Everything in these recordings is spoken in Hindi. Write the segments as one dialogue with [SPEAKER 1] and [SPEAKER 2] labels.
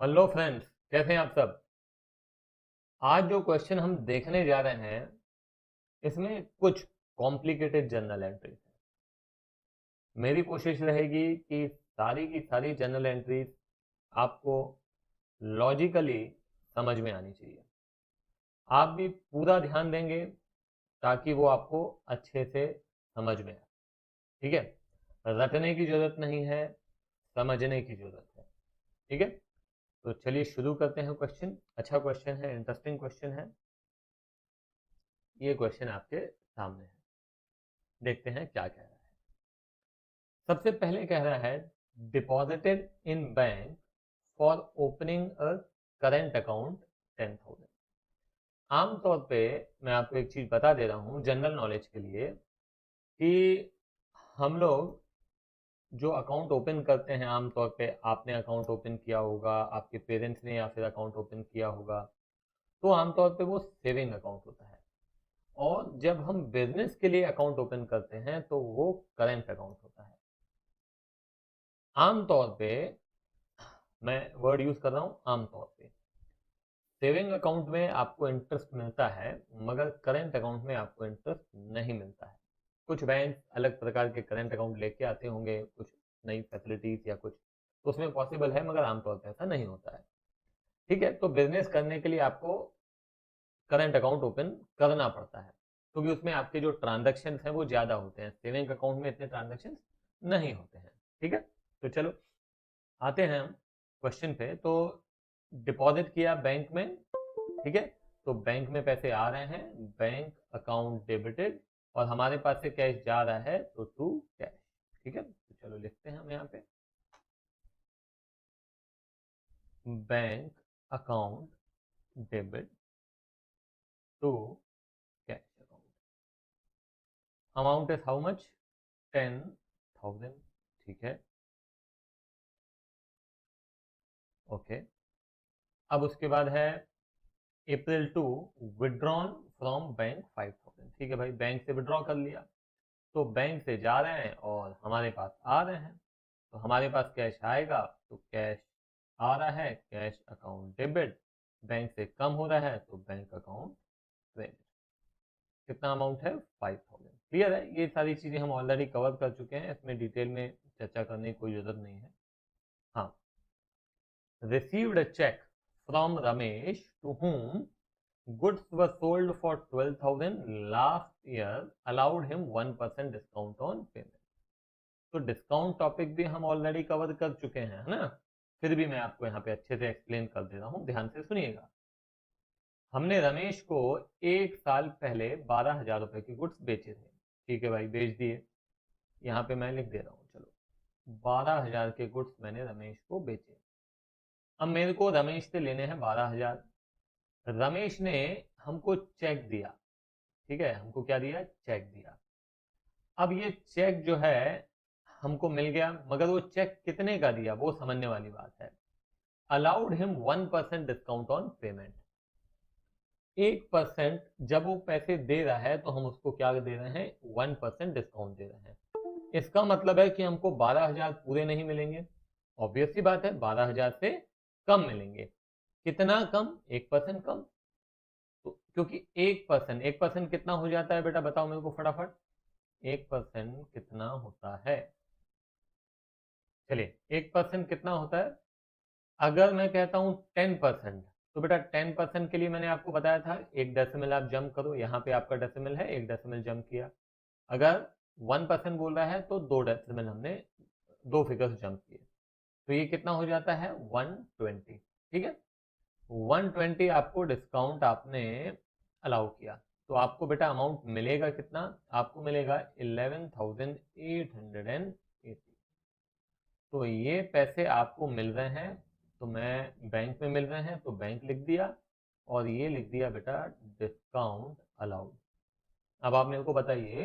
[SPEAKER 1] हेलो फ्रेंड्स, कैसे हैं आप सब। आज जो क्वेश्चन हम देखने जा रहे हैं इसमें कुछ कॉम्प्लिकेटेड जर्नल एंट्रीज हैं। मेरी कोशिश रहेगी कि सारी की सारी जर्नल एंट्रीज आपको लॉजिकली समझ में आनी चाहिए। आप भी पूरा ध्यान देंगे ताकि वो आपको अच्छे से समझ में आए। ठीक है, रटने की जरूरत नहीं है, समझने की जरूरत है। ठीक है, तो चलिए शुरू करते हैं। क्वेश्चन अच्छा क्वेश्चन है, इंटरेस्टिंग क्वेश्चन है। ये क्वेश्चन आपके सामने है, देखते हैं क्या कह रहा है। सबसे पहले कह रहा है deposited in bank for opening a current account 10,000। आमतौर पे मैं आपको एक चीज बता दे रहा हूँ जनरल नॉलेज के लिए कि हम लोग जो अकाउंट ओपन करते हैं, आमतौर पे आपने अकाउंट ओपन किया होगा, आपके पेरेंट्स ने या फिर अकाउंट ओपन किया होगा, तो आमतौर पे वो सेविंग अकाउंट होता है। और जब हम बिजनेस के लिए अकाउंट ओपन करते हैं तो वो करेंट अकाउंट होता है। आमतौर पे मैं वर्ड यूज कर रहा हूं, आमतौर पे सेविंग अकाउंट में आपको इंटरेस्ट मिलता है, मगर करेंट अकाउंट में आपको इंटरेस्ट नहीं मिलता है। कुछ बैंक अलग प्रकार के करेंट अकाउंट लेके आते होंगे, कुछ नई फैसिलिटीज या कुछ, तो उसमें पॉसिबल है, मगर आमतौर पर ऐसा नहीं होता है। ठीक है, तो बिजनेस करने के लिए आपको करंट अकाउंट ओपन करना पड़ता है, क्योंकि उसमें आपके जो ट्रांजेक्शन हैं वो ज्यादा होते हैं। सेविंग अकाउंट में इतने ट्रांजेक्शन नहीं होते हैं। ठीक है, तो चलो आते हैं हम क्वेश्चन पे। तो डिपॉजिट किया बैंक में, ठीक है, तो बैंक में पैसे आ रहे हैं, बैंक अकाउंट डेबिटेड, और हमारे पास से कैश जा रहा है तो टू कैश। ठीक है, तो चलो लिखते हैं हम यहाँ पे bank account debit to cash account. Amount is how much? 10,000। ठीक है, ओके। अब उसके बाद है April two withdrawn from bank 5,000। ठीक है भाई, बैंक से विड्रॉ कर लिया, तो बैंक से जा रहे हैं और हमारे पास आ रहे हैं, तो हमारे पास कैश आएगा, तो कैश आ रहा है, कैश अकाउंट डेबिट, बैंक से कम हो रहा है तो बैंक अकाउंट क्रेडिट। कितना अमाउंट है? 5,000। क्लियर है, ये सारी चीजें हम ऑलरेडी कवर कर चुके हैं, इसमें डिटेल में चर्चा करने की कोई जरूरत नहीं है। हाँ, received a check from Ramesh to whom goods were sold for 12,000 last year allowed him 1% discount on payment। तो डिस्काउंट टॉपिक भी हम ऑलरेडी कवर कर चुके हैं, है ना। फिर भी मैं आपको यहाँ पे अच्छे से एक्सप्लेन कर दे रहा हूँ, ध्यान से सुनिएगा। हमने रमेश को एक साल पहले 12,000 रुपए के गुड्स बेचे थे। ठीक है भाई, बेच दिए। यहाँ पे मैं लिख दे रहा हूँ, चलो 12,000 के गुड्स मैंने रमेश को बेचे। अब मेरे को रमेश से लेने हैं 12,000। रमेश ने हमको चेक दिया। ठीक है, हमको क्या दिया? चेक दिया। अब ये चेक जो है हमको मिल गया, मगर वो चेक कितने का दिया वो समझने वाली बात है। Allowed him 1% discount on payment. 1% जब वो पैसे दे रहा है तो हम उसको क्या दे रहे हैं? 1% डिस्काउंट दे रहे हैं। इसका मतलब है कि हमको 12,000 पूरे नहीं मिलेंगे। ऑब्वियस सी बात है, 12,000 से कम मिलेंगे। कितना कम? 1% कम। तो क्योंकि 1%, 1% कितना हो जाता है बेटा, बताओ मेरे को फटाफट। 1% कितना होता है? चलिए, 1% कितना होता है? अगर मैं कहता हूं 10%, तो बेटा 10% के लिए मैंने आपको बताया था एक डेसिमल आप जंप करो, यहाँ पे आपका डेसिमल है, एक डेसिमल जंप किया। अगर 1% बोल रहा है तो दो डेसिमल हमने, दो फिगर्स जंप किए, तो ये कितना हो जाता है? 120। ठीक है, 120 आपको डिस्काउंट आपने अलाउ किया, तो आपको बेटा अमाउंट मिलेगा कितना? आपको मिलेगा 11,880। तो ये पैसे आपको मिल रहे हैं, तो मैं बैंक में मिल रहे हैं तो बैंक लिख दिया, और ये लिख दिया बेटा डिस्काउंट अलाउड। अब आप मेरे को बताइए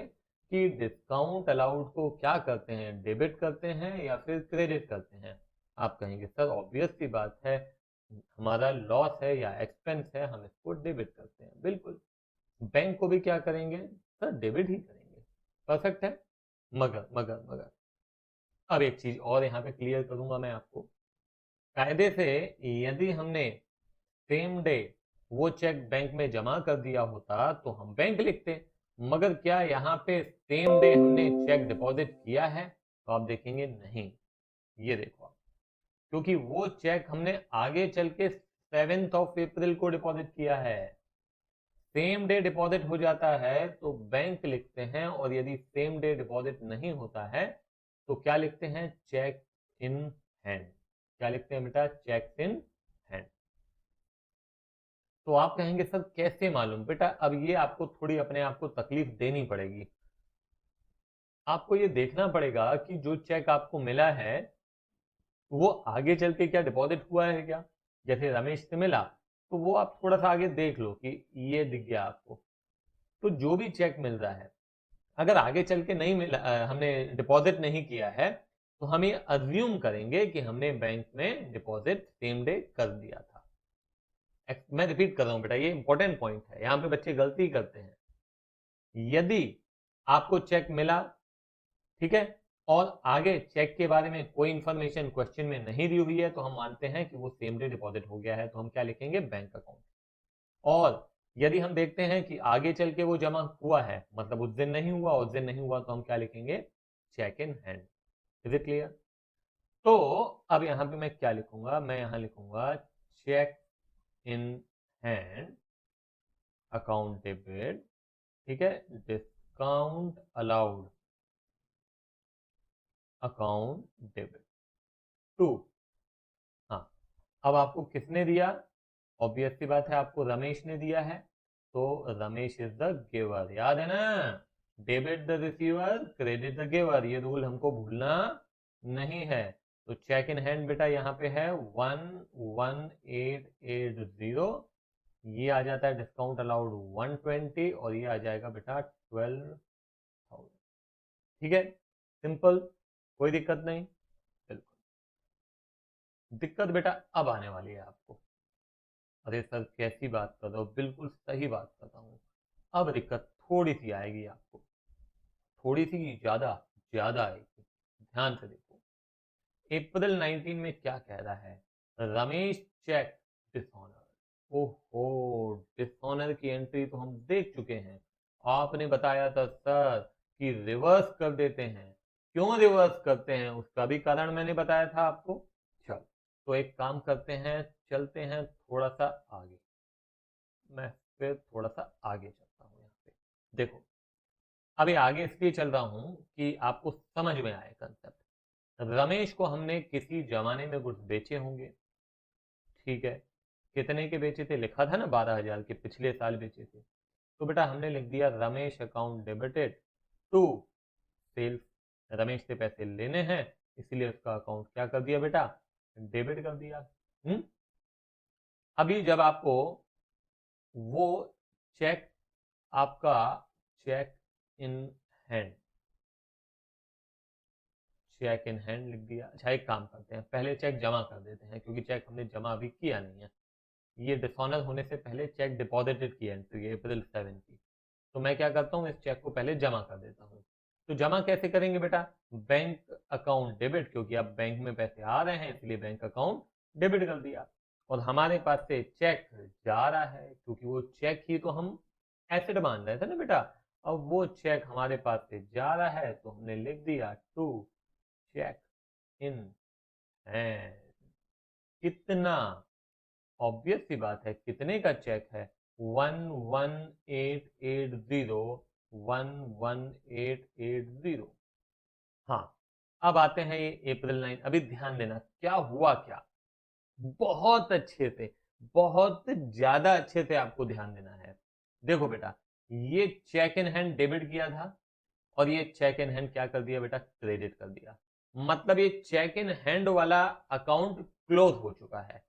[SPEAKER 1] कि डिस्काउंट अलाउड को क्या करते हैं, डेबिट करते हैं या फिर क्रेडिट करते हैं? आप कहेंगे सर ऑब्वियस सी बात है, हमारा लॉस है या एक्सपेंस है, हम इसको डेबिट करते हैं। बिल्कुल, बैंक को भी क्या करेंगे सर? डेबिट ही करेंगे। परफेक्ट है। मगर मगर मगर अब एक चीज और यहाँ पे क्लियर करूंगा मैं आपको। कायदे से यदि हमने सेम डे वो चेक बैंक में जमा कर दिया होता तो हम बैंक लिखते, मगर क्या यहाँ पे सेम डे हमने चेक डिपॉजिट किया है? तो आप देखेंगे नहीं। ये देखो आप, क्योंकि वो चेक हमने आगे चल के 7 अप्रैल को डिपॉजिट किया है। सेम डे डिपॉजिट हो जाता है तो बैंक लिखते हैं, और यदि सेम डे डिपॉजिट नहीं होता है तो क्या लिखते हैं? Cheque in hand. क्या लिखते हैं बेटा? Cheque in hand. तो आप कहेंगे सर कैसे मालूम? बेटा अब ये आपको थोड़ी अपने आप को तकलीफ देनी पड़ेगी। आपको ये देखना पड़ेगा कि जो चेक आपको मिला है वो आगे चल के क्या डिपॉजिट हुआ है क्या? जैसे रमेश से मिला तो वो आप थोड़ा सा आगे देख लो कि ये दिख गया आपको। तो जो भी चेक मिल रहा है अगर आगे चल के नहीं मिला, हमने डिपॉजिट नहीं किया है, तो हम ये अज्यूम करेंगे कि हमने बैंक में डिपॉजिट सेम डे कर दिया था। मैं रिपीट कर रहा हूं बेटा, ये इंपॉर्टेंट पॉइंट है, यहां पे बच्चे गलती करते हैं। यदि आपको चेक मिला, ठीक है, और आगे चेक के बारे में कोई इंफॉर्मेशन क्वेश्चन में नहीं दी हुई है, तो हम मानते हैं कि वो सेम डे डिपॉजिट हो गया है, तो हम क्या लिखेंगे? Bank account. और यदि हम देखते हैं कि आगे चल के वो जमा हुआ है, मतलब उस दिन नहीं हुआ, उस दिन नहीं हुआ, तो हम क्या लिखेंगे? Cheque in hand. Is it clear? तो अब यहां पे मैं क्या लिखूंगा? मैं यहां लिखूंगा cheque in hand account debit, ठीक है, discount allowed account debit to. हाँ, अब आपको किसने दिया? ऑब्वियस सी बात है, आपको रमेश ने दिया है, तो रमेश इज द गिवर। याद है ना? Debit the receiver, credit the giver, ये रूल हमको भूलना नहीं है। तो चेक इन हैंड बेटा यहाँ पे है 11880, ये आ जाता है डिस्काउंट अलाउड 120, और ये आ जाएगा बेटा 12,000। ठीक है, सिंपल, कोई दिक्कत नहीं। बिल्कुल दिक्कत बेटा अब आने वाली है आपको। अरे सर कैसी बात कर रहे हो? बिल्कुल सही बात कर रहा हूँ। अब दिक्कत थोड़ी सी आएगी आपको, थोड़ी सी ज्यादा, ज्यादा आएगी। ध्यान से देखो, अप्रैल 19 में क्या कह रहा है? Ramesh cheque dishonour. ओहो, डिसऑनर की एंट्री तो हम देख चुके हैं। आपने बताया था सर कि रिवर्स कर देते हैं। क्यों रिवर्स करते हैं उसका भी कारण मैंने बताया था आपको। चल, तो एक काम करते हैं, चलते हैं थोड़ा सा आगे। मैं फिर थोड़ा सा आगे चलता हूँ। यहाँ पे देखो, अभी आगे इसलिए चल रहा हूं कि आपको समझ में आए कंसेप्ट। रमेश को हमने किसी जमाने में कुछ बेचे होंगे, ठीक है, कितने के बेचे थे? लिखा था ना 12,000 के, पिछले साल बेचे थे। तो बेटा हमने लिख दिया Ramesh account debited to sales. Ramesh से पैसे लेने हैं, इसलिए उसका अकाउंट क्या कर दिया बेटा? डेबिट कर दिया। अभी जब आपको वो चेक, आपका cheque in hand, cheque in hand लिख दिया। अच्छा एक काम करते हैं, पहले चेक जमा कर देते हैं, क्योंकि चेक हमने जमा अभी किया नहीं है। ये डिसऑनर होने से पहले चेक डिपॉजिटेड की एंट्री है अप्रैल 7 की। तो मैं क्या करता हूँ, इस चेक को पहले जमा कर देता हूँ। तो जमा कैसे करेंगे बेटा? बैंक अकाउंट डेबिट, क्योंकि अब बैंक में पैसे आ रहे हैं इसलिए बैंक अकाउंट डेबिट कर दिया। और हमारे पास से चेक जा रहा है, क्योंकि वो चेक ही तो हम एसेट मान रहे थे ना बेटा। अब वो चेक हमारे पास से जा रहा है, तो हमने लिख दिया टू चेक इन हैंड। कितना? ऑब्वियस सी बात है, कितने का चेक है? 11880, 11880। हाँ, अब आते हैं ये अप्रैल 9। अभी ध्यान देना क्या हुआ क्या, बहुत अच्छे से, बहुत ज्यादा अच्छे से आपको ध्यान देना है। देखो बेटा, ये चेक इन हैंड डेबिट किया था, और ये चेक इन हैंड क्या कर दिया बेटा? क्रेडिट कर दिया। मतलब ये चेक इन हैंड वाला अकाउंट क्लोज हो चुका है।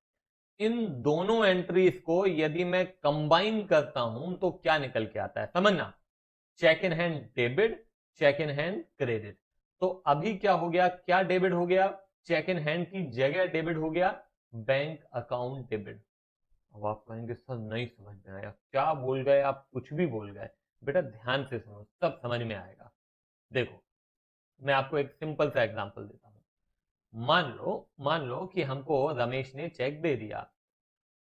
[SPEAKER 1] इन दोनों एंट्रीज को यदि मैं कंबाइन करता हूं तो क्या निकल के आता है समझना? Cheque in hand debit, cheque in hand credit. तो अभी क्या हो गया? क्या डेबिट हो गया? चेक इन हैंड की जगह डेबिट हो गया बैंक अकाउंट डेबिट। अब आप कहेंगे सर नहीं समझ में आया, क्या बोल गए आप? कुछ भी बोल गए। बेटा ध्यान से सुनो, सब समझ में आएगा। देखो, मैं आपको एक सिंपल सा एग्जांपल देता हूं। मान लो कि हमको रमेश ने चेक दे दिया,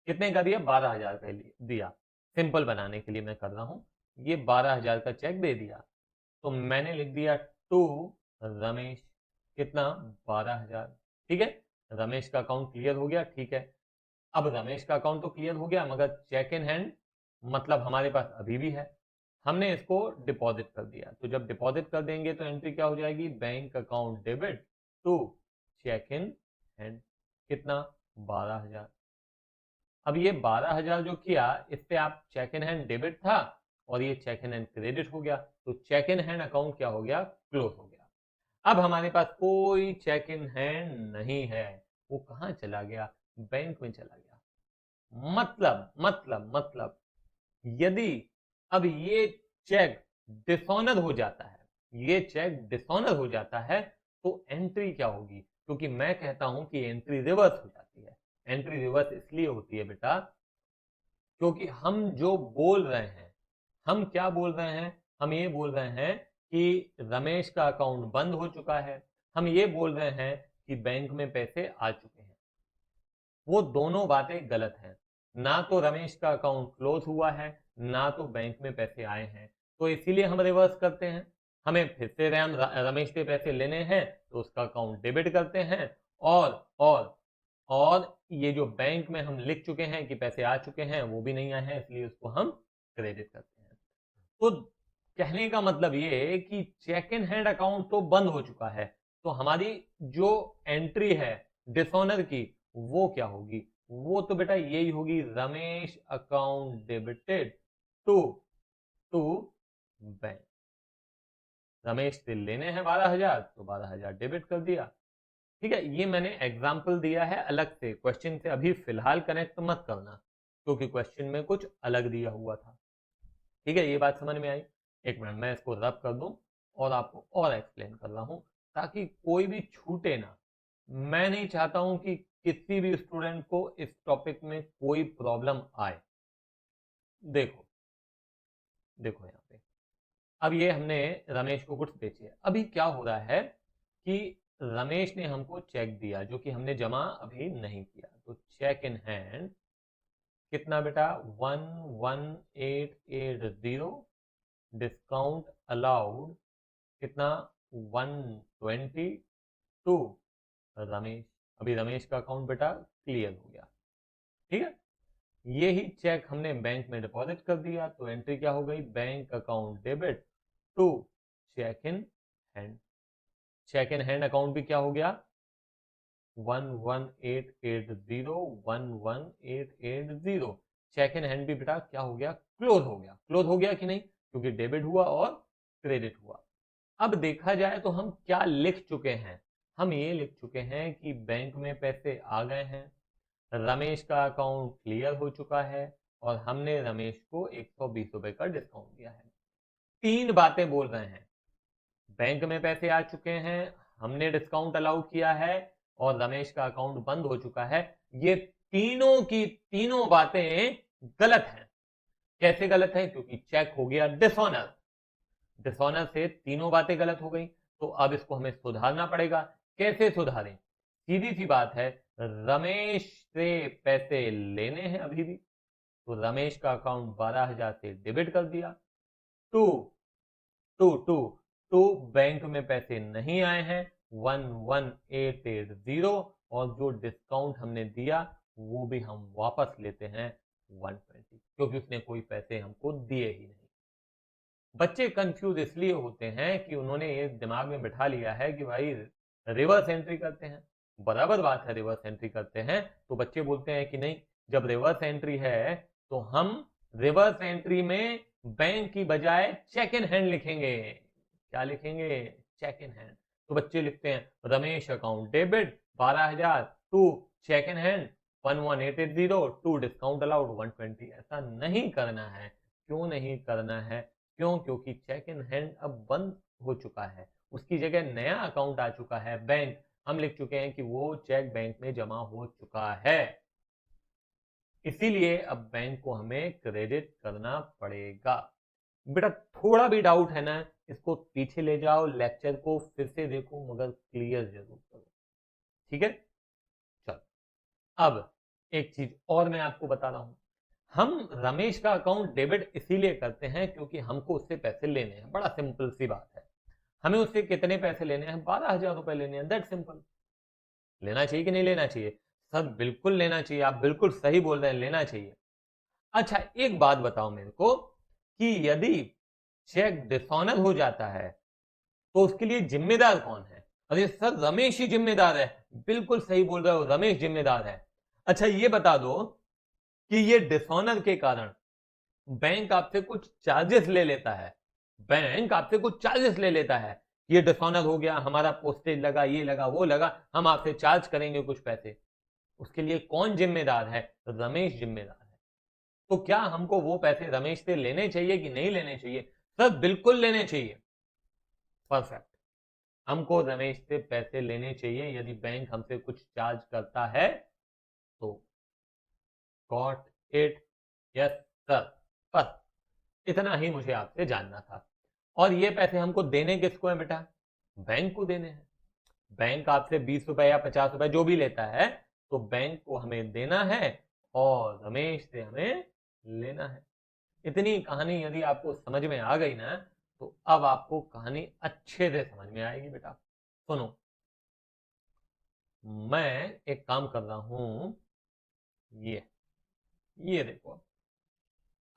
[SPEAKER 1] कितने का दिया, 12,000 का दिया। सिंपल बनाने के लिए मैं कर रहा हूं, ये 12,000 का चेक दे दिया, तो मैंने लिख दिया टू रमेश, कितना, 12,000। ठीक है, रमेश का अकाउंट क्लियर हो गया। ठीक है, अब रमेश का अकाउंट तो क्लियर हो गया, मगर चेक इन हैंड मतलब हमारे पास अभी भी है, हमने इसको डिपॉजिट कर दिया। तो जब डिपॉजिट कर देंगे तो एंट्री क्या हो जाएगी, bank account debit to cheque in hand, कितना, 12,000। अब ये 12,000 जो किया, इससे आप चेक इन हैंड डेबिट था और ये चेक इन हैंड क्रेडिट हो गया, तो चेक इन हैंड अकाउंट क्या हो गया, क्लोज हो गया। अब हमारे पास कोई चेक इन हैंड नहीं है, वो कहां चला गया, बैंक में चला गया। मतलब यदि अब ये चेक डिसऑनर हो जाता है, ये चेक डिसऑनर हो जाता है, तो एंट्री क्या होगी, क्योंकि मैं कहता हूं कि एंट्री रिवर्स हो जाती है। एंट्री रिवर्स इसलिए होती है बेटा, क्योंकि हम जो बोल रहे हैं, हम क्या बोल रहे हैं, हम ये बोल रहे हैं कि रमेश का अकाउंट बंद हो चुका है, हम ये बोल रहे हैं कि बैंक में पैसे आ चुके हैं। वो दोनों बातें गलत हैं। ना तो रमेश का अकाउंट क्लोज हुआ है, ना तो बैंक में पैसे आए हैं, तो इसीलिए हम रिवर्स करते हैं। हमें फिर से रमेश से पैसे लेने हैं, तो उसका अकाउंट डेबिट करते हैं, और ये जो बैंक में हम लिख चुके हैं कि पैसे आ चुके हैं, वो भी नहीं आए हैं, इसलिए उसको हम क्रेडिट करते हैं। तो कहने का मतलब ये कि चेक इन हैंड अकाउंट तो बंद हो चुका है, तो हमारी जो एंट्री है डिसऑनर की, वो क्या होगी, वो तो बेटा यही होगी, Ramesh account debited to to bank. Ramesh से लेने हैं 12,000, तो 12,000 डेबिट कर दिया। ठीक है, ये मैंने एग्जाम्पल दिया है अलग से, क्वेश्चन से अभी फिलहाल कनेक्ट मत करना, क्योंकि क्वेश्चन में कुछ अलग दिया हुआ था। ठीक है, ये बात समझ में आई। एक मिनट मैं इसको रब कर दूं और आपको और एक्सप्लेन कर रहा हूं, ताकि कोई भी छूटे ना। मैं नहीं चाहता हूं कि किसी भी स्टूडेंट को इस टॉपिक में कोई प्रॉब्लम आए। देखो देखो यहाँ पे, अब ये हमने रमेश को कुछ बेचे, अभी क्या हो रहा है कि रमेश ने हमको चेक दिया जो कि हमने जमा अभी नहीं किया, तो चेक इन हैंड कितना बेटा, 11,880, डिस्काउंट अलाउड कितना, 122 रमेश। अभी रमेश का अकाउंट बेटा क्लियर हो गया। ठीक है, ये ही चेक हमने बैंक में डिपॉजिट कर दिया, तो एंट्री क्या हो गई, bank account debit to cheque in hand. Cheque in hand account भी क्या हो गया, 11,880, 11,880। चेक इन हैंड भी बेटा क्या हो गया, क्लोज हो गया। क्लोज हो गया कि नहीं, क्योंकि डेबिट हुआ और क्रेडिट हुआ। अब देखा जाए तो हम क्या लिख चुके हैं, हम ये लिख चुके हैं कि बैंक में पैसे आ गए हैं, रमेश का अकाउंट क्लियर हो चुका है, और हमने रमेश को 120 रुपए का डिस्काउंट दिया है। तीन बातें बोल रहे हैं, बैंक में पैसे आ चुके हैं, हमने डिस्काउंट अलाउ किया है, और रमेश का अकाउंट बंद हो चुका है। ये तीनों की तीनों बातें गलत हैं। कैसे गलत है, क्योंकि चेक हो गया डिसऑनर, डिसऑनर से तीनों बातें गलत हो गई। तो अब इसको हमें सुधारना पड़ेगा। कैसे सुधारें, सीधी सी बात है, रमेश से पैसे लेने हैं अभी भी, तो रमेश का अकाउंट 12,000 से डेबिट कर दिया। To to to to bank में पैसे नहीं आए हैं, 11,880, और जो डिस्काउंट हमने दिया वो भी हम वापस लेते हैं 120, क्योंकि उसने कोई पैसे हमको दिए ही नहीं। बच्चे कंफ्यूज इसलिए होते हैं कि उन्होंने ये दिमाग में बिठा लिया है कि भाई रिवर्स एंट्री करते हैं। बराबर बात है, रिवर्स एंट्री करते हैं, तो बच्चे बोलते हैं कि नहीं, जब रिवर्स एंट्री है तो हम रिवर्स एंट्री में बैंक की बजाय चेक इन हैंड लिखेंगे। क्या लिखेंगे, चेक इन हैंड। तो बच्चे लिखते हैं Ramesh account debit 12,000 to cheque in hand 11,880 to discount allowed 120। ऐसा नहीं करना है। क्यों नहीं करना है, क्यों, क्योंकि चेक इन हैंड अब बंद हो चुका है, उसकी जगह नया अकाउंट आ चुका है बैंक। हम लिख चुके हैं कि वो चेक बैंक में जमा हो चुका है, इसीलिए अब बैंक को हमें क्रेडिट करना पड़ेगा। बेटा थोड़ा भी डाउट है ना, इसको पीछे ले जाओ, लेक्चर को फिर से देखो, मगर क्लियर जरूर करो। ठीक है। चलो अब एक चीज और मैं आपको बता रहा हूं, हम रमेश का अकाउंट डेबिट इसीलिए करते हैं क्योंकि हमको उससे पैसे लेने हैं। बड़ा सिंपल सी बात है, हमें उससे कितने पैसे लेने हैं? 12,000 रुपए लेने हैं, दैट सिंपल। लेना चाहिए कि नहीं लेना चाहिए? सर बिल्कुल लेना चाहिए, आप बिल्कुल सही बोल रहे हैं, लेना चाहिए। अच्छा एक बात बताओ मेरे को कि यदि चेक डिसऑनर हो जाता है तो उसके लिए जिम्मेदार कौन है? अरे सर रमेश ही जिम्मेदार है। बिल्कुल सही बोल रहे हो, रमेश जिम्मेदार है। अच्छा ये बता दो कि ये डिसऑनर के कारण बैंक आपसे कुछ चार्जेस ले लेता है, बैंक आपसे कुछ चार्जेस ले लेता है, ये डिसऑनर हो गया, हमारा पोस्टेज लगा, ये लगा, वो लगा, हम आपसे चार्ज करेंगे कुछ पैसे, उसके लिए कौन जिम्मेदार है? रमेश जिम्मेदार है। तो क्या हमको वो पैसे रमेश से लेने चाहिए कि नहीं लेने चाहिए? सर बिल्कुल लेने चाहिए। परफेक्ट, हमको रमेश से पैसे लेने चाहिए यदि बैंक हमसे कुछ चार्ज करता है तो। Got it? Yes sir. बस इतना ही मुझे आपसे जानना था। और ये पैसे हमको देने किसको है बेटा? बैंक को देने हैं। बैंक आपसे 20 रुपए या 50 रुपए जो भी लेता है तो बैंक को हमें देना है और रमेश से हमें लेना है। इतनी कहानी यदि आपको समझ में आ गई ना तो अब आपको कहानी अच्छे से समझ में आएगी बेटा। सुनो, मैं एक काम कर रहा हूं, ये देखो,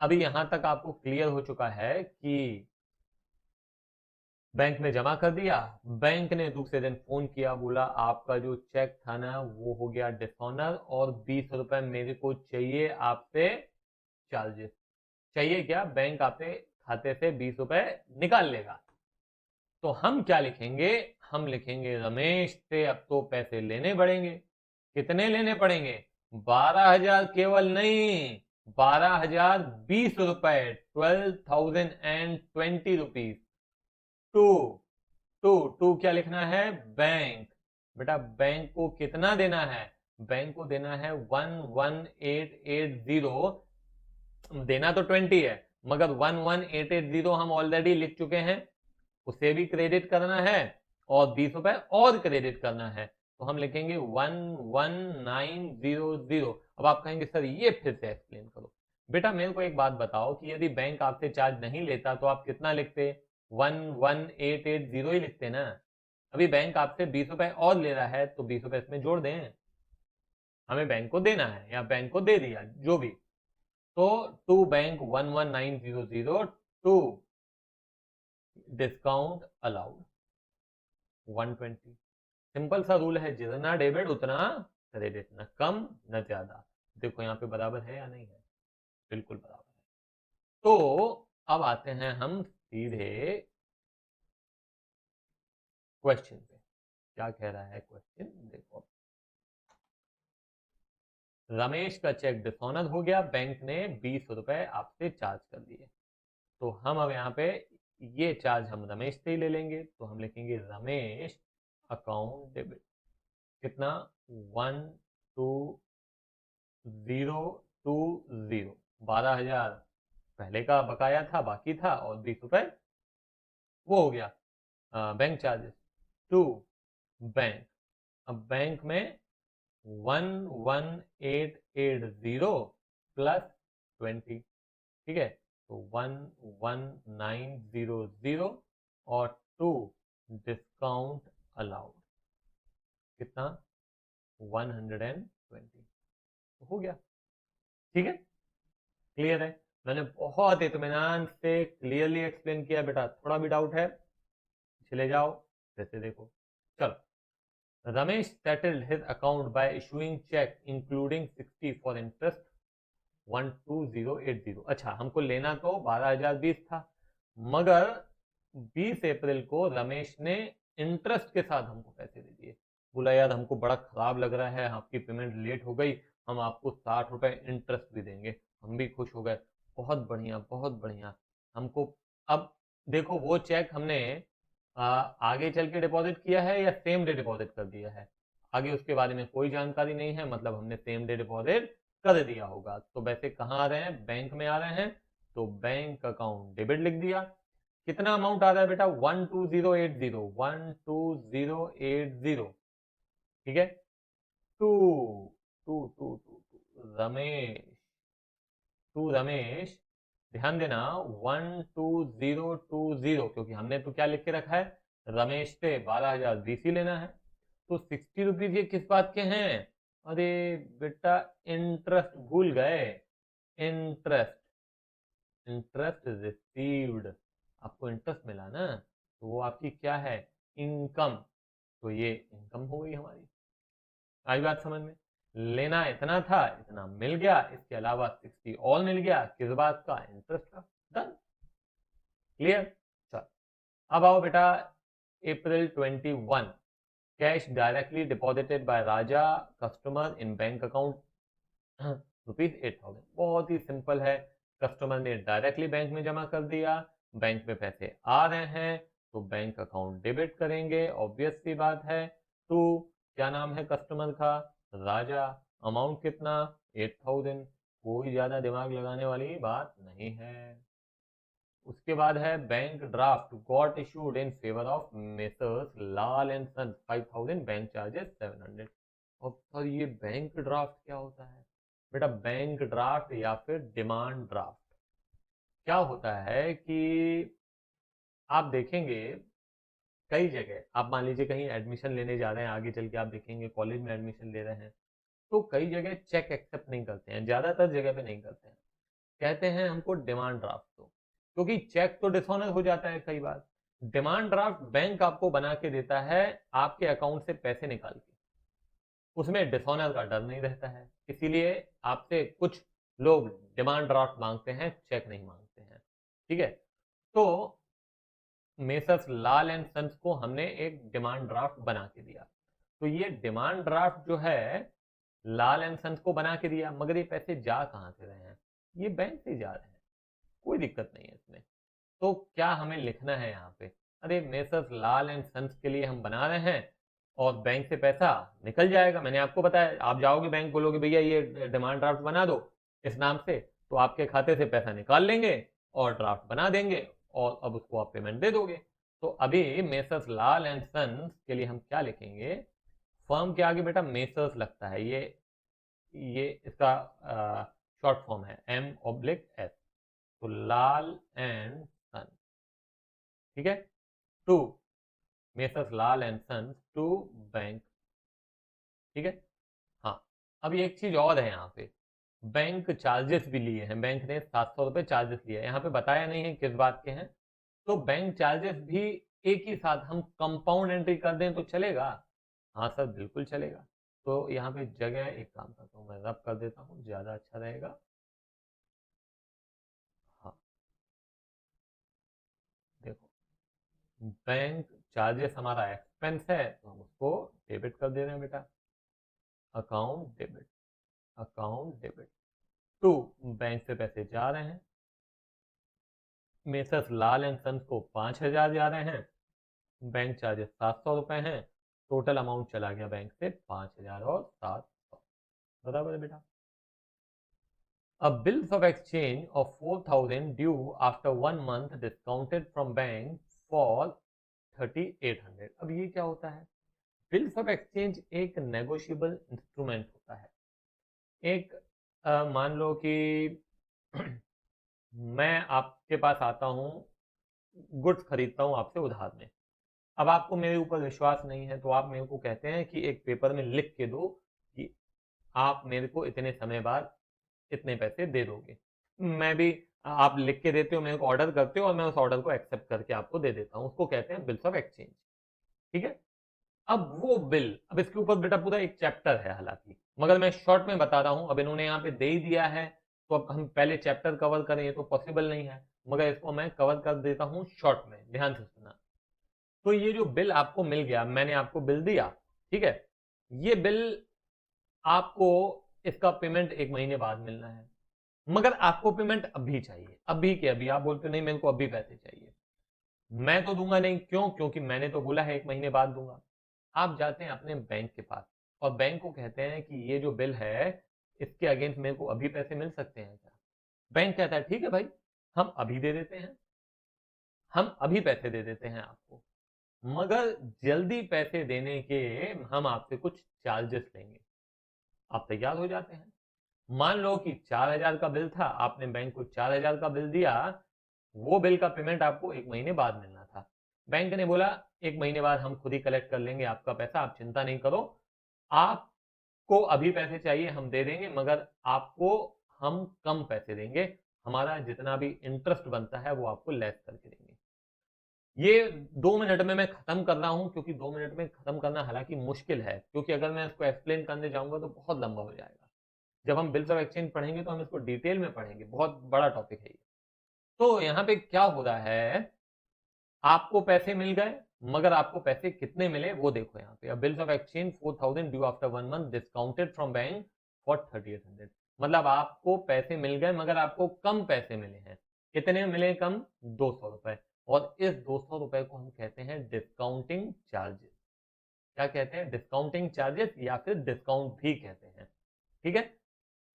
[SPEAKER 1] अभी यहां तक आपको क्लियर हो चुका है कि बैंक में जमा कर दिया, बैंक ने दूसरे दिन फोन किया, बोला आपका जो चेक था ना वो हो गया डिसऑनर और 20 रुपए मेरे को चाहिए आपसे चार्जेस। चाहिए क्या? बैंक आपसे खाते से 20 रुपए निकाल लेगा। तो हम क्या लिखेंगे? हम लिखेंगे रमेश से अब तो पैसे लेने पड़ेंगे। कितने लेने पड़ेंगे? 12,000 केवल नहीं, 12,020 रुपए, 12,020 रुपीज। टू टू टू क्या लिखना है? बैंक। बेटा बैंक को कितना देना है? बैंक को देना है 11,880। देना तो 20 है मगर 11,880 हम ऑलरेडी लिख चुके हैं, उसे भी क्रेडिट करना है और 20 रुपए और क्रेडिट करना है। तो हम लिखेंगे 11,900। अब आप कहेंगे सर ये फिर से एक्सप्लेन करो। बेटा मेरे को एक बात बताओ कि यदि बैंक आपसे चार्ज नहीं लेता तो आप कितना लिखते? 11,880 ही लिखते ना। अभी बैंक आपसे 20 रुपए और ले रहा है तो 20 रुपए इसमें जोड़ दें, हमें बैंक को देना है या बैंक को दे दिया जो भी। तो to bank 11,900, to discount allowed 120। Simple सा रूल है, जितना डेबिट उतना क्रेडिट, न कम न ज्यादा। देखो यहाँ पे बराबर है या नहीं है? बिल्कुल बराबर है। तो अब आते हैं हम सीधे क्वेश्चन पे। क्या कह रहा है क्वेश्चन? देखो, रमेश का चेक डिसऑनर हो गया, बैंक ने 20 रुपए आपसे चार्ज कर दिए। तो हम अब यहाँ पे ये चार्ज हम रमेश से ही ले लेंगे, तो हम लिखेंगे रमेश अकाउंट डेबिट। कितना? 1,2,0,2,0। 12,000 पहले का बकाया था, बाकी था, और 20 रुपए वो हो गया बैंक चार्जेस। टू बैंक, अब बैंक में 11,880 प्लस 20, ठीक है, तो 11,900 और टू डिस्काउंट अलाउड कितना? 120। तो हो गया। ठीक है, क्लियर है? मैंने बहुत इत्मीनान से क्लियरली एक्सप्लेन किया बेटा। थोड़ा भी डाउट है चले जाओ फिर से देखो। चलो, Ramesh settled his account by issuing cheque including 60 for interest 12080। अच्छा, हमको लेना तो 12,020 था मगर 20 अप्रैल को रमेश ने इंटरेस्ट के साथ हमको पैसे दे दिए। बोला यार हमको बड़ा खराब लग रहा है, आपकी पेमेंट लेट हो गई, हम आपको 60 रुपए इंटरेस्ट भी देंगे। हम भी खुश हो गए, बहुत बढ़िया बहुत बढ़िया। हमको अब देखो वो चेक हमने आगे चल के डिपॉजिट किया है या सेम डे डिपॉजिट कर दिया है? आगे उसके बारे में कोई जानकारी नहीं है, मतलब हमने सेम डे डिपॉजिट कर दिया होगा। तो वैसे कहाँ आ रहे हैं? बैंक में आ रहे हैं, तो बैंक अकाउंट डेबिट लिख दिया। कितना अमाउंट आ रहा है बेटा? 12080, 12080, ठीक है। To to to to Ramesh, to Ramesh, ध्यान देना 12020, क्योंकि हमने तो क्या लिख के रखा है, रमेश से 12,000 बीसी लेना है। तो 60 रुपीज ये किस बात के हैं? अरे बेटा इंटरेस्ट भूल गए, इंटरेस्ट, इंटरेस्ट रिसीव्ड, आपको इंटरेस्ट मिला ना, तो वो आपकी क्या है, इनकम। तो ये इनकम हो गई हमारी। आई बात समझ में? लेना इतना था, इतना मिल गया, इसके अलावा 60 और मिल गया, किस बात का, इंटरेस्ट का। Done, clear. चल अब आओ बेटा, अप्रैल 21, cash directly deposited bye Raja customer in bank account ₹8,000। बहुत ही सिंपल है, कस्टमर ने डायरेक्टली बैंक में जमा कर दिया, बैंक में पैसे आ रहे हैं तो बैंक अकाउंट डेबिट करेंगे, ऑब्वियस सी बात है। टू, क्या नाम है कस्टमर का, राजा, अमाउंट कितना, 8,000। कोई ज्यादा दिमाग लगाने वाली बात नहीं है। उसके बाद है bank draft got issued in favour of messrs Lal and sons 5,000, bank charges 700। और सर ये बैंक ड्राफ्ट क्या होता है बेटा? बैंक ड्राफ्ट या फिर डिमांड ड्राफ्ट क्या होता है कि आप देखेंगे कई जगह, आप मान लीजिए कहीं एडमिशन लेने जा रहे हैं, आगे चल के आप देखेंगे कॉलेज में एडमिशन ले रहे हैं, तो कई जगह चेक एक्सेप्ट नहीं करते हैं, ज्यादातर जगह पे नहीं करते हैं, कहते हैं हमको डिमांड ड्राफ्ट दो, क्योंकि चेक तो डिसऑनर हो जाता है कई बार। डिमांड ड्राफ्ट बैंक आपको बना के देता है आपके अकाउंट से पैसे निकाल के, उसमें डिसऑनर का डर नहीं रहता है, इसीलिए आपसे कुछ लोग डिमांड ड्राफ्ट मांगते हैं, चेक नहीं मांगते हैं। ठीक है, तो मेसर्स लाल एंड सन्स को हमने एक डिमांड ड्राफ्ट बना के दिया, तो ये डिमांड ड्राफ्ट जो है लाल एंड सन्स को बना के दिया, मगर ये पैसे जा कहां से रहे हैं, ये बैंक से जा रहे हैं, कोई दिक्कत नहीं है इसमें। तो क्या हमें लिखना है यहाँ पे, अरे मेसर्स लाल एंड सन्स के लिए हम बना रहे हैं और बैंक से पैसा निकल जाएगा। मैंने आपको बताया, आप जाओगे बैंक, बोलोगे भैया ये डिमांड ड्राफ्ट बना दो इस नाम से, तो आपके खाते से पैसा निकाल लेंगे और ड्राफ्ट बना देंगे, और अब उसको आप पेमेंट दे दोगे। तो अभी मेसर्स लाल एंड सन्स के लिए हम क्या लिखेंगे, फर्म के आगे बेटा मेसर्स लगता है, ये इसका शॉर्ट फॉर्म है M/S, तो लाल एंड सन। ठीक है, to messrs Lal and sons to bank. ठीक है, हाँ। अब एक चीज और है यहाँ पे, बैंक चार्जेस भी लिए हैं, बैंक ने 700 रुपए चार्जेस लिए, यहाँ पे बताया नहीं है किस बात के हैं, तो बैंक चार्जेस भी एक ही साथ हम कंपाउंड एंट्री कर दें तो चलेगा? हाँ सर बिल्कुल चलेगा। तो यहाँ पे जगह, एक काम करता हूँ मैं रब कर देता हूँ, ज्यादा अच्छा रहेगा। हाँ देखो, बैंक चार्जेस हमारा एक्सपेंस है तो हम उसको डेबिट कर दे रहे हैं बेटा, account debit, account debit. To, बैंक से पैसे जा रहे हैं, मेसर्स लाल एंड सन्स को 5,000 जा रहे हैं, बैंक चार्जेस 700 रुपए हैं, टोटल अमाउंट चला गया बैंक से 5,000 और 700, बराबर है बेटा। अब bills of exchange of 4,000 due after 1 month discounted from bank for 3,800। अब ये क्या होता है, बिल्स ऑफ एक्सचेंज एक नेगोशिएबल इंस्ट्रूमेंट होता है। एक मान लो कि मैं आपके पास आता हूँ, गुड्स खरीदता हूँ आपसे उधार में, अब आपको मेरे ऊपर विश्वास नहीं है तो आप मेरे को कहते हैं कि एक पेपर में लिख के दो कि आप मेरे को इतने समय बाद इतने पैसे दे दोगे। मैं भी, आप लिख के देते हो मेरे को, ऑर्डर करते हो और मैं उस ऑर्डर को एक्सेप्ट करके आपको दे देता हूँ, उसको कहते हैं बिल्स ऑफ एक्सचेंज। ठीक है, अब वो बिल, अब इसके ऊपर बेटा पूरा एक चैप्टर है हालांकि, मगर मैं शॉर्ट में बता रहा हूं, अब इन्होंने यहाँ पे दे ही दिया है तो अब हम पहले चैप्टर कवर करें ये तो पॉसिबल नहीं है, मगर इसको मैं कवर कर देता हूं शॉर्ट में, ध्यान से सुनना। तो ये जो बिल आपको मिल गया, मैंने आपको बिल दिया, ठीक है, ये बिल आपको, इसका पेमेंट 1 महीने बाद मिलना है, मगर आपको पेमेंट अभी चाहिए, अभी के अभी। आप बोलते नहीं मेरे को अभी पैसे चाहिए, मैं तो दूंगा नहीं, क्यों, क्योंकि मैंने तो बोला है 1 महीने बाद दूंगा। आप जाते हैं अपने बैंक के पास और बैंक को कहते हैं कि ये जो बिल है इसके अगेंस्ट मेरे को अभी पैसे मिल सकते हैं क्या? बैंक कहता है ठीक है भाई, हम अभी दे देते हैं, हम अभी पैसे दे देते हैं आपको, मगर जल्दी पैसे देने के हम आपसे कुछ चार्जेस लेंगे। आप तैयार हो जाते हैं। मान लो कि 4000 का बिल था, आपने बैंक को 4000 का बिल दिया, वो बिल का पेमेंट आपको 1 महीने बाद मिलना था। बैंक ने बोला 1 महीने बाद हम खुद ही कलेक्ट कर लेंगे आपका पैसा, आप चिंता नहीं करो, आपको अभी पैसे चाहिए हम दे देंगे, मगर आपको हम कम पैसे देंगे, हमारा जितना भी इंटरेस्ट बनता है वो आपको लेस करके देंगे। ये 2 मिनट में मैं खत्म कर रहा हूं, क्योंकि 2 मिनट में खत्म करना हालांकि मुश्किल है, क्योंकि अगर मैं इसको एक्सप्लेन करने जाऊंगा तो बहुत लंबा हो जाएगा। जब हम बिल्स ऑफ एक्सचेंज पढ़ेंगे तो हम इसको डिटेल में पढ़ेंगे, बहुत बड़ा टॉपिक है ये। तो यहाँ पे क्या हो रहा है, आपको पैसे मिल गए, मगर आपको पैसे कितने मिले वो देखो यहाँ पे। Bills of exchange 4000 due after 1 month discounted from bank for 3800। मतलब आपको पैसे मिल गए मगर आपको कम पैसे मिले हैं। कितने मिले कम? 200 रुपए। और इस 200 रुपए को हम कहते हैं डिस्काउंटिंग चार्जेस। क्या कहते हैं? डिस्काउंटिंग चार्जेस, या फिर डिस्काउंट भी कहते हैं। ठीक है,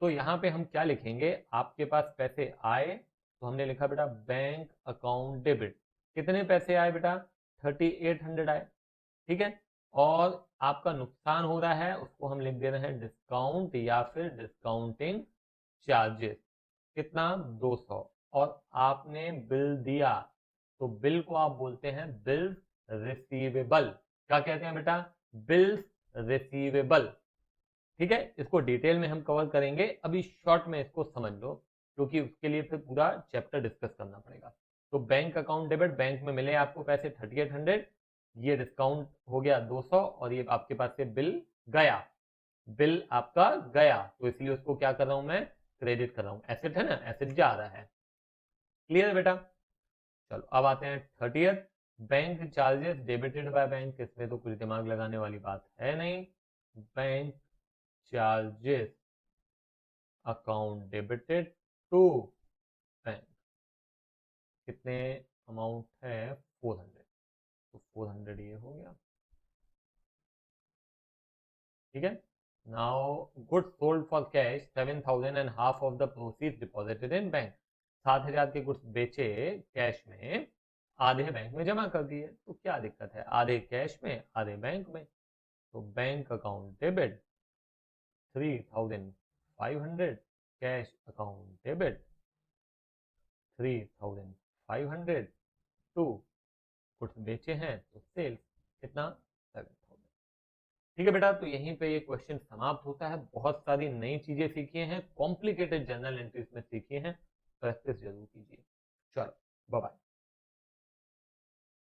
[SPEAKER 1] तो यहाँ पे हम क्या लिखेंगे, आपके पास पैसे आए तो हमने लिखा बेटा बैंक अकाउंट डेबिट। कितने पैसे आए बेटा? 3800 आए। ठीक है, और आपका नुकसान हो रहा है, उसको हम लिख दे रहे हैं डिस्काउंट या फिर डिस्काउंटिंग चार्जेस। कितना? 200। और आपने बिल दिया, तो बिल को आप बोलते हैं बिल्स रिसीवेबल। क्या कहते हैं बेटा? Bills receivable. ठीक है, इसको डिटेल में हम कवर करेंगे, अभी शॉर्ट में इसको समझ लो, क्योंकि उसके लिए फिर पूरा चैप्टर डिस्कस करना पड़ेगा। तो बैंक अकाउंट डेबिट, बैंक में मिले आपको पैसे 3800, ये डिस्काउंट हो गया 200, और ये आपके पास से बिल गया, बिल आपका गया, तो इसलिए उसको क्या कर रहा हूं मैं? क्रेडिट कर रहा हूं। एसेट है ना, एसेट जा रहा है। क्लियर है बेटा? चलो अब आते हैं 30th। Bank charges debited by bank. इसमें तो कुछ दिमाग लगाने वाली बात है नहीं। Bank charges account debited to bank. कितने अमाउंट है? 400। तो 400 ये हो गया। ठीक है, now goods sold for cash 7000 and half of the proceed deposited in bank. 7000 के गुड्स बेचे कैश में, आधे बैंक में जमा कर दिए, तो क्या दिक्कत है? आधे कैश में आधे बैंक में। तो bank account debit 3500, cash account debit 3500 to goods बेचे हैं तो सेल्स कितना? 7000। ठीक है बेटा, तो यहीं पे ये क्वेश्चन समाप्त होता है। बहुत सारी नई चीजें सीखी हैं, कॉम्प्लिकेटेड जर्नल एंट्रीज में सीखी हैं, प्रैक्टिस जरूर कीजिए। चलो बाय बाय।